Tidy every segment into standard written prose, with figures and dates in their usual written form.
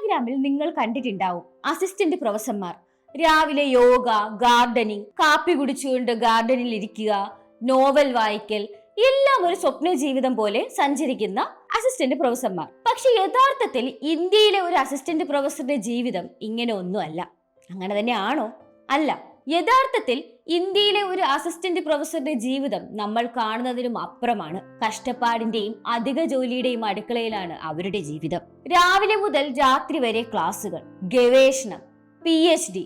ഇൻസ്റ്റാഗ്രാമിൽ നിങ്ങൾ കണ്ടിട്ടുണ്ടാവും അസിസ്റ്റന്റ് പ്രൊഫസർമാർ രാവിലെ യോഗ, ഗാർഡനിങ്, കാപ്പി കുടിച്ചുകൊണ്ട് ഗാർഡനിൽ ഇരിക്കുക, നോവൽ വായിക്കൽ, എല്ലാം ഒരു സ്വപ്ന ജീവിതം പോലെ സഞ്ചരിക്കുന്ന അസിസ്റ്റന്റ് പ്രൊഫസർമാർ. പക്ഷെ യഥാർത്ഥത്തിൽ ഇന്ത്യയിലെ ഒരു അസിസ്റ്റന്റ് പ്രൊഫസറുടെ ജീവിതം ഇങ്ങനെ ഒന്നുമല്ല. അങ്ങനെ തന്നെയാണോ? അല്ല. യഥാർത്ഥത്തിൽ ഇന്ത്യയിലെ ഒരു അസിസ്റ്റന്റ് പ്രൊഫസറുടെ ജീവിതം നമ്മൾ കാണുന്നതിനും അപ്പുറമാണ്. കഷ്ടപ്പാടിന്റെയും അധിക ജോലിയുടെയും അടുക്കളയിലാണ് അവരുടെ ജീവിതം. രാവിലെ മുതൽ രാത്രി വരെ ക്ലാസുകൾ, ഗവേഷണം, PhD,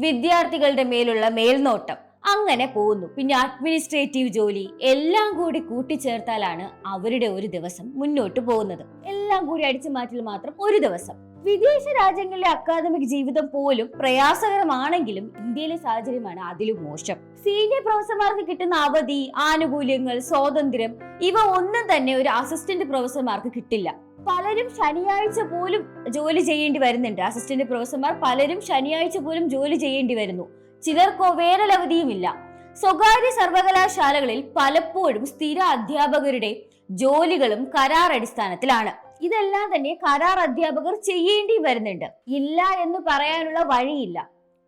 വിദ്യാർത്ഥികളുടെ മേലുള്ള മേൽനോട്ടം, അങ്ങനെ പോകുന്നു. പിന്നെ അഡ്മിനിസ്ട്രേറ്റീവ് ജോലി, എല്ലാം കൂടി കൂട്ടിച്ചേർത്താലാണ് അവരുടെ ഒരു ദിവസം മുന്നോട്ട് പോകുന്നത്. എല്ലാം കൂടി അടിച്ചു മാറ്റിൽ മാത്രം ഒരു ദിവസം. വിദേശ രാജ്യങ്ങളിലെ അക്കാദമിക് ജീവിതം പോലും പ്രയാസകരമാണെങ്കിലും ഇന്ത്യയിലെ സാഹചര്യമാണ് അതിലും മോശം. സീനിയർ പ്രൊഫസർമാർക്ക് കിട്ടുന്ന അവധി, ആനുകൂല്യങ്ങൾ, സ്വാതന്ത്ര്യം ഇവ ഒന്നും തന്നെ ഒരു അസിസ്റ്റന്റ് പ്രൊഫസർമാർക്ക് കിട്ടില്ല. പലരും ശനിയാഴ്ച പോലും ജോലി ചെയ്യേണ്ടി വരുന്നുണ്ട്. അസിസ്റ്റന്റ് പ്രൊഫസർമാർ പലരും ശനിയാഴ്ച പോലും ജോലി ചെയ്യേണ്ടി വരുന്നു. ചിലർക്കോ വേനലവധിയുമില്ല. സ്വകാര്യ സർവകലാശാലകളിൽ പലപ്പോഴും സ്ഥിര അധ്യാപകരുടെ ജോലികളും കരാർ അടിസ്ഥാനത്തിലാണ്. ഇതെല്ലാം തന്നെ കരാർ അധ്യാപകർ ചെയ്യേണ്ടി വരുന്നുണ്ട്. ഇല്ല എന്ന് പറയാനുള്ള വഴിയില്ല.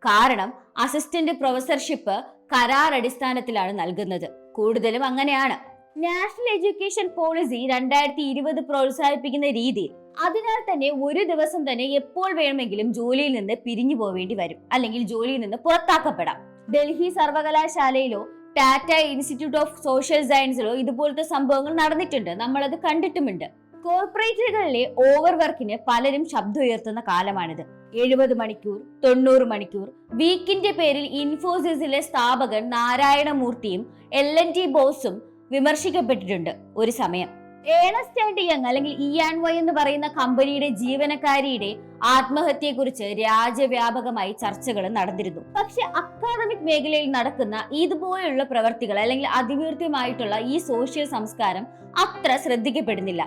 കാരണം അസിസ്റ്റന്റ് പ്രൊഫസർഷിപ്പ് കരാർ അടിസ്ഥാനത്തിലാണ് നൽകുന്നത്. കൂടുതലും അങ്ങനെയാണ്. നാഷണൽ എഡ്യൂക്കേഷൻ പോളിസി 2020 പ്രോത്സാഹിപ്പിക്കുന്ന രീതിയിൽ. അതിനാൽ തന്നെ ഒരു ദിവസം തന്നെ എപ്പോൾ വേണമെങ്കിലും ജോലിയിൽ നിന്ന് പിരിഞ്ഞു പോവേണ്ടി വരും, അല്ലെങ്കിൽ ജോലിയിൽ നിന്ന് പുറത്താക്കപ്പെടാം. ഡൽഹി സർവകലാശാലയിലോ ടാറ്റ ഇൻസ്റ്റിറ്റ്യൂട്ട് ഓഫ് സോഷ്യൽ സയൻസിലോ ഇതുപോലത്തെ സംഭവങ്ങൾ നടന്നിട്ടുണ്ട്. നമ്മളത് കണ്ടിട്ടുമുണ്ട്. കോർപ്പറേറ്റുകളിലെ ഓവർ വർക്കിന് പലരും ശബ്ദം ഉയർത്തുന്ന കാലമാണിത്. 70 മണിക്കൂർ, 90 മണിക്കൂർ. വീക്കിന്റെ പേരിൽ ഇൻഫോസിസിലെ സ്ഥാപകൻ നാരായണ മൂർത്തിയും LNT ബോസും വിമർശിക്കപ്പെട്ടിട്ടുണ്ട് ഒരു സമയം. ഏണസ്റ്റ് ആൻഡ് യങ് അല്ലെങ്കിൽ E&Y എന്ന് പറയുന്ന കമ്പനിയുടെ ജീവനക്കാരിയുടെ ആത്മഹത്യയെക്കുറിച്ച് രാജ്യവ്യാപകമായി ചർച്ചകൾ നടന്നിരുന്നു. പക്ഷെ അക്കാദമിക് മേഖലയിൽ നടക്കുന്ന ഇതുപോലുള്ള പ്രവർത്തികൾ അല്ലെങ്കിൽ അതിവീർത്യമായിട്ടുള്ള ഈ സോഷ്യൽ സംസ്കാരം അത്ര ശ്രദ്ധിക്കപ്പെടുന്നില്ല.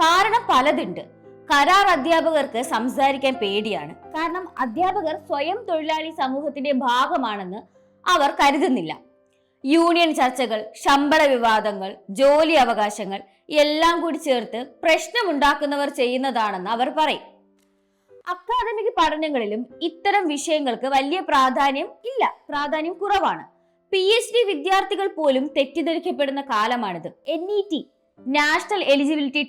കാരണം പലതുണ്ട്. കരാർ അധ്യാപകർക്ക് സംസാരിക്കാൻ പേടിയാണ്. കാരണം അധ്യാപകർ സ്വയം തൊഴിലാളി സമൂഹത്തിന്റെ ഭാഗമാണെന്ന് അവർ കരുതുന്നില്ല. യൂണിയൻ ചർച്ചകൾ, ശമ്പള വിവാദങ്ങൾ, ജോലി അവകാശങ്ങൾ എല്ലാം കൂടി ചേർത്ത് പ്രശ്നമുണ്ടാക്കുന്നവർ ചെയ്യുന്നതാണെന്ന് അവർ പറയും. അക്കാദമിക് പഠനങ്ങളിലും ഇത്തരം വിഷയങ്ങൾക്ക് വലിയ പ്രാധാന്യം ഇല്ല, പ്രാധാന്യം കുറവാണ്. PhD വിദ്യാർത്ഥികൾ പോലും തെറ്റിദ്ധരിക്കപ്പെടുന്ന കാലമാണിത്. NET, നാഷണൽ എലിജിബിലിറ്റി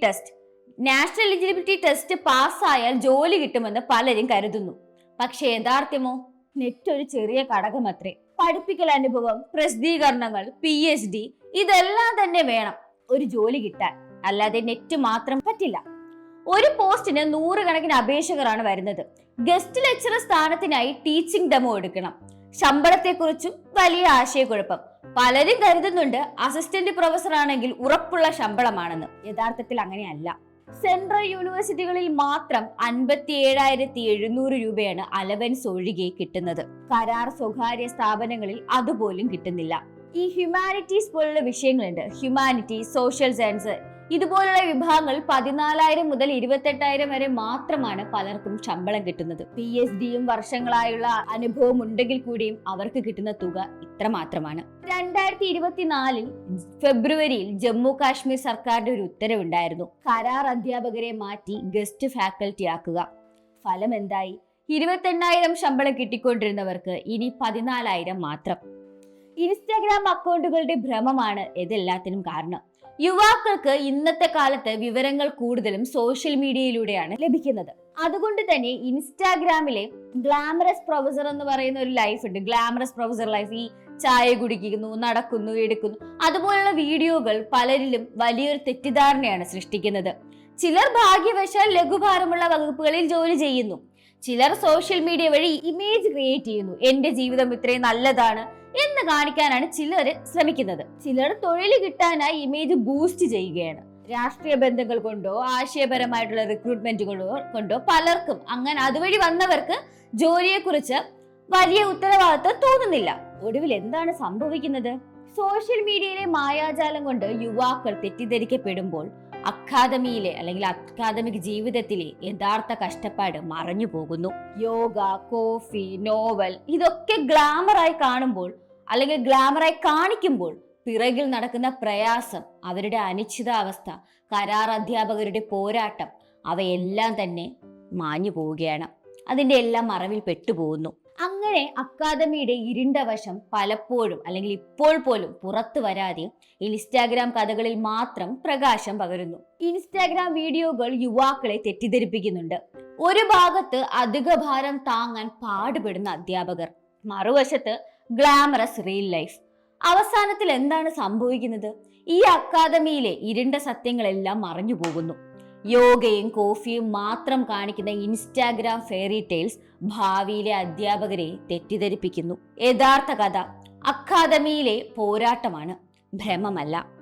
ടെസ്റ്റ് പാസ്സായാൽ ജോലി കിട്ടുമെന്ന് പലരും കരുതുന്നു. പക്ഷെ യഥാർത്ഥമോ? നെറ്റ് ഒരു ചെറിയ ഘടകമത്രേ. പഠിപ്പിക്കൽ അനുഭവം, പ്രസിദ്ധീകരണങ്ങൾ, PhD ഇതെല്ലാം തന്നെ വേണം ഒരു ജോലി കിട്ടാൻ. അല്ലാതെ നെറ്റ് മാത്രം പറ്റില്ല. ഒരു പോസ്റ്റിന് 100 കണക്കിന് അപേക്ഷകരാണ് വരുന്നത്. ഗസ്റ്റ് ലെക്ചറർ സ്ഥാനത്തിനായി ടീച്ചിങ് ഡെമോ എടുക്കണം. ശമ്പളത്തെക്കുറിച്ചും വലിയ ആശയക്കുഴപ്പം. പലരും കരുതുന്നുണ്ട് അസിസ്റ്റന്റ് പ്രൊഫസർ ആണെങ്കിൽ ഉറപ്പുള്ള ശമ്പളമാണെന്ന്. യഥാർത്ഥത്തിൽ അങ്ങനെയല്ല. സെൻട്രൽ യൂണിവേഴ്സിറ്റികളിൽ മാത്രം 57,700 രൂപയാണ് അലവൻസ് ഒഴികെ കിട്ടുന്നത്. കരാർ സ്വകാര്യ സ്ഥാപനങ്ങളിൽ അതുപോലും കിട്ടുന്നില്ല. ഈ ഹ്യൂമാനിറ്റീസ് പോലുള്ള വിഷയങ്ങളുണ്ട്. ഹ്യൂമാനിറ്റീസ്, സോഷ്യൽ സയൻസ് ഇതുപോലുള്ള വിഭാഗങ്ങൾ 14,000 മുതൽ 28,000 വരെ മാത്രമാണ് പലർക്കും ശമ്പളം കിട്ടുന്നത്. PhDയും വർഷങ്ങളായുള്ള അനുഭവം ഉണ്ടെങ്കിൽ കൂടിയും അവർക്ക് കിട്ടുന്ന തുക ഇത്ര മാത്രമാണ്. 2024 ഫെബ്രുവരിയിൽ ജമ്മു കാശ്മീർ സർക്കാരിന്റെ ഒരു ഉത്തരവുണ്ടായിരുന്നു. കരാർ അധ്യാപകരെ മാറ്റി ഗസ്റ്റ് ഫാക്കൽറ്റി ആക്കുക. ഫലം എന്തായി? 28,000 ശമ്പളം കിട്ടിക്കൊണ്ടിരുന്നവർക്ക് ഇനി 14,000 മാത്രം. ഇൻസ്റ്റാഗ്രാം അക്കൗണ്ടുകളുടെ ഭ്രമമാണ് ഇതെല്ലാത്തിനും കാരണം. യുവാക്കൾക്ക് ഇന്നത്തെ കാലത്ത് വിവരങ്ങൾ കൂടുതലും സോഷ്യൽ മീഡിയയിലൂടെയാണ് ലഭിക്കുന്നത്. അതുകൊണ്ട് തന്നെ ഇൻസ്റ്റാഗ്രാമിലെ ഗ്ലാമറസ് പ്രൊഫസർ എന്ന് പറയുന്ന ഒരു ലൈഫ് ഉണ്ട്. ഗ്ലാമറസ് പ്രൊഫസർ ലൈഫ്, ഈ ചായ കുടിക്കുന്നു, നടക്കുന്നു, എടുക്കുന്നു, അതുപോലുള്ള വീഡിയോകൾ പലരിലും വലിയൊരു തെറ്റിദ്ധാരണയാണ് സൃഷ്ടിക്കുന്നത്. ചിലർ ഭാഗ്യവശാൽ ലഘുഭാരമുള്ള വകുപ്പുകളിൽ ജോലി ചെയ്യുന്നു. ചിലർ സോഷ്യൽ മീഡിയ വഴി ഇമേജ് ക്രിയേറ്റ് ചെയ്യുന്നു. എന്റെ ജീവിതം ഇത്രയും നല്ലതാണ് എന്ന് കാണിക്കാനാണ് ചിലർ ശ്രമിക്കുന്നത്. ചിലർ തൊഴിൽ കിട്ടാനായി ഇമേജ് ബൂസ്റ്റ് ചെയ്യുകയാണ്. രാഷ്ട്രീയ ബന്ധങ്ങൾ കൊണ്ടോ ആശയപരമായിട്ടുള്ള റിക്രൂട്ട്മെന്റുകളോ കൊണ്ടോ പലർക്കും അങ്ങനെ അതുവഴി വന്നവർക്ക് ജോലിയെക്കുറിച്ച് വലിയ ഉത്തരവാദിത്വം തോന്നുന്നില്ല. ഒടുവിൽ എന്താണ് സംഭവിക്കുന്നത്? സോഷ്യൽ മീഡിയയിലെ മായാജാലം കൊണ്ട് യുവാക്കൾ തെറ്റിദ്ധരിക്കപ്പെടുമ്പോൾ അക്കാദമിയിലെ അല്ലെങ്കിൽ അക്കാദമിക് ജീവിതത്തിലെ യഥാർത്ഥ കഷ്ടപ്പാട് മറഞ്ഞു പോകുന്നു. യോഗ, കോഫി, നോവൽ ഇതൊക്കെ ഗ്ലാമറായി കാണുമ്പോൾ അല്ലെങ്കിൽ ഗ്ലാമറായി കാണിക്കുമ്പോൾ പിറകിൽ നടക്കുന്ന പ്രയാസം, അവരുടെ അനിശ്ചിതാവസ്ഥ, കരാർ അധ്യാപകരുടെ പോരാട്ടം അവയെല്ലാം തന്നെ മാഞ്ഞു പോവുകയാണ്. അതിന്റെ എല്ലാം മറവിൽ പെട്ടുപോകുന്നു. അങ്ങനെ അക്കാദമിയുടെ ഇരുണ്ട വശം പലപ്പോഴും അല്ലെങ്കിൽ ഇപ്പോൾ പോലും പുറത്തു വരാതെ ഇൻസ്റ്റാഗ്രാം കഥകളിൽ മാത്രം പ്രകാശം പകരുന്നു. ഇൻസ്റ്റാഗ്രാം വീഡിയോകൾ യുവാക്കളെ തെറ്റിദ്ധരിപ്പിക്കുന്നുണ്ട്. ഒരു ഭാഗത്ത് അധിക ഭാരം താങ്ങാൻ പാടുപെടുന്ന അധ്യാപകർ, മറുവശത്ത് ഗ്ലാമറസ് റിയൽ ലൈഫ്. അവസാനത്തിൽ എന്താണ് സംഭവിക്കുന്നത്? ഈ അക്കാദമിയിലെ ഇരുണ്ട സത്യങ്ങളെല്ലാം മറഞ്ഞു പോകുന്നു. യോഗയും കോഫിയും മാത്രം കാണിക്കുന്ന ഇൻസ്റ്റാഗ്രാം ഫെയറി ടെയിൽസ് ഭാവിയിലെ അധ്യാപകരെ തെറ്റിദ്ധരിപ്പിക്കുന്നു. യഥാർത്ഥ കഥ അക്കാദമിയിലെ പോരാട്ടമാണ്, ഭ്രമമല്ല.